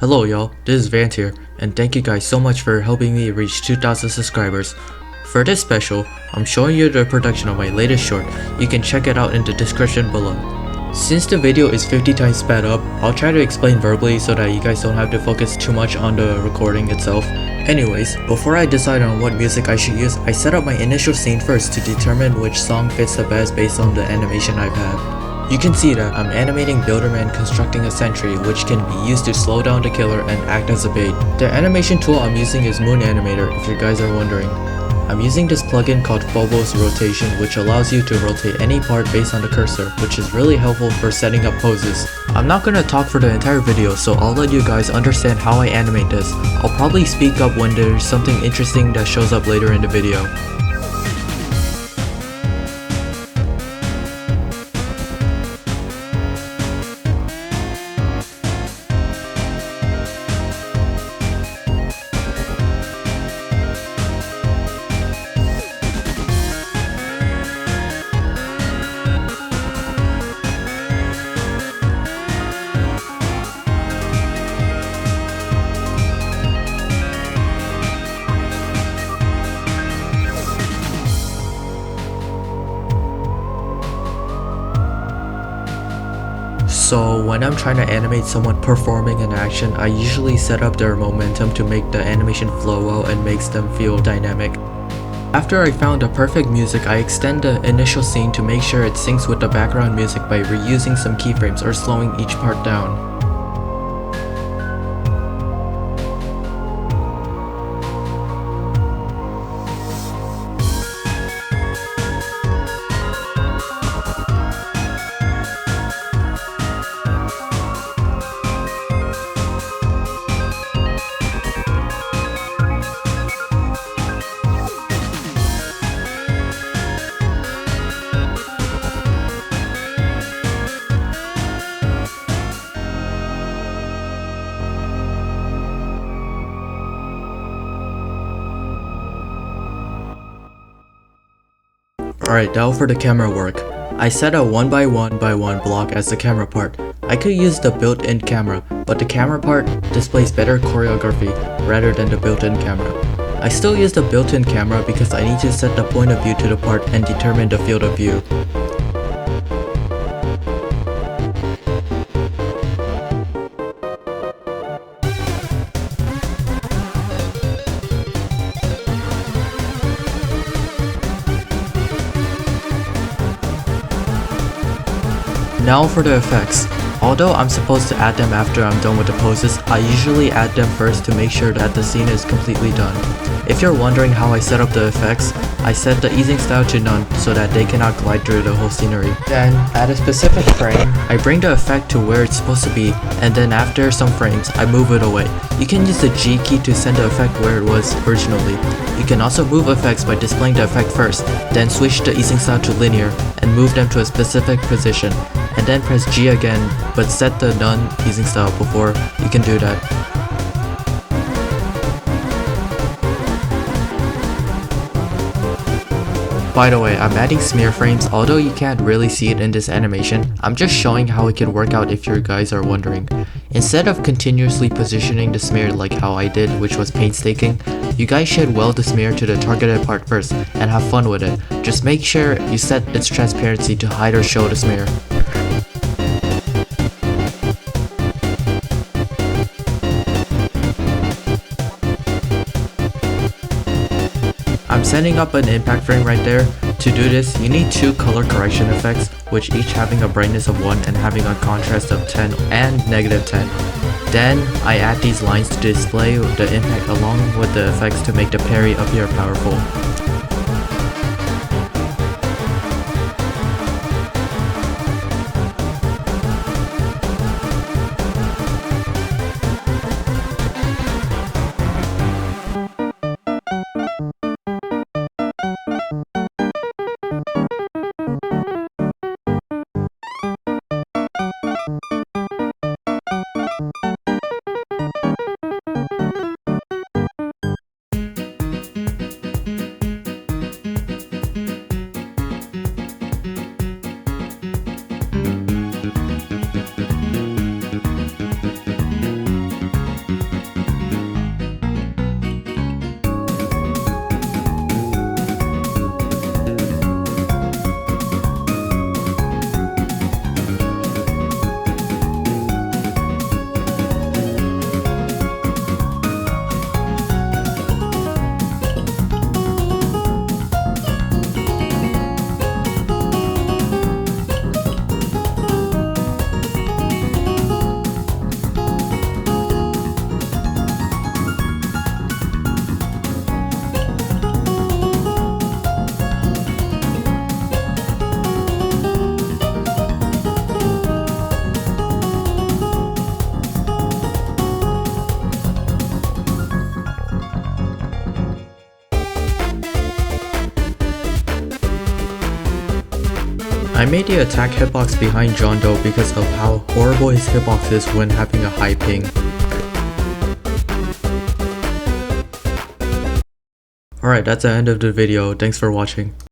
Hello y'all, this is Vant here, and thank you guys so much for helping me reach 2,000 subscribers. For this special, I'm showing you the production of my latest short. You can check it out in the description below. Since the video is 50 times sped up, I'll try to explain verbally so that you guys don't have to focus too much on the recording itself. Anyways, before I decide on what music I should use, I set up my initial scene first to determine which song fits the best based on the animation I've had. You can see that I'm animating Builderman constructing a sentry which can be used to slow down the killer and act as a bait. The animation tool I'm using is Moon Animator if you guys are wondering. I'm using this plugin called Phobos Rotation which allows you to rotate any part based on the cursor, which is really helpful for setting up poses. I'm not gonna talk for the entire video, so I'll let you guys understand how I animate this. I'll probably speak up when there's something interesting that shows up later in the video. So when I'm trying to animate someone performing an action, I usually set up their momentum to make the animation flow well and makes them feel dynamic. After I found the perfect music, I extend the initial scene to make sure it syncs with the background music by reusing some keyframes or slowing each part down. Alright, now for the camera work. I set a 1x1x1 block as the camera part. I could use the built-in camera, but the camera part displays better choreography rather than the built-in camera. I still use the built-in camera because I need to set the point of view to the part and determine the field of view. Now for the effects. Although I'm supposed to add them after I'm done with the poses, I usually add them first to make sure that the scene is completely done. If you're wondering how I set up the effects, I set the easing style to none so that they cannot glide through the whole scenery. Then, at a specific frame, I bring the effect to where it's supposed to be, and then after some frames, I move it away. You can use the G key to send the effect where it was originally. You can also move effects by displaying the effect first, then switch the easing style to linear, and move them to a specific position, and then press G again, but set the none easing style before you can do that. By the way, I'm adding smear frames, although you can't really see it in this animation. I'm just showing how it can work out if you guys are wondering. Instead of continuously positioning the smear like how I did, which was painstaking, you guys should weld the smear to the targeted part first and have fun with it. Just make sure you set its transparency to hide or show the smear. I'm setting up an impact frame right there. To do this, you need two color correction effects, which each having a brightness of 1 and having a contrast of 10 and -10. Then, I add these lines to display the impact along with the effects to make the parry appear powerful. I made the attack hitbox behind John Doe because of how horrible his hitbox is when having a high ping. Alright, that's the end of the video. Thanks for watching.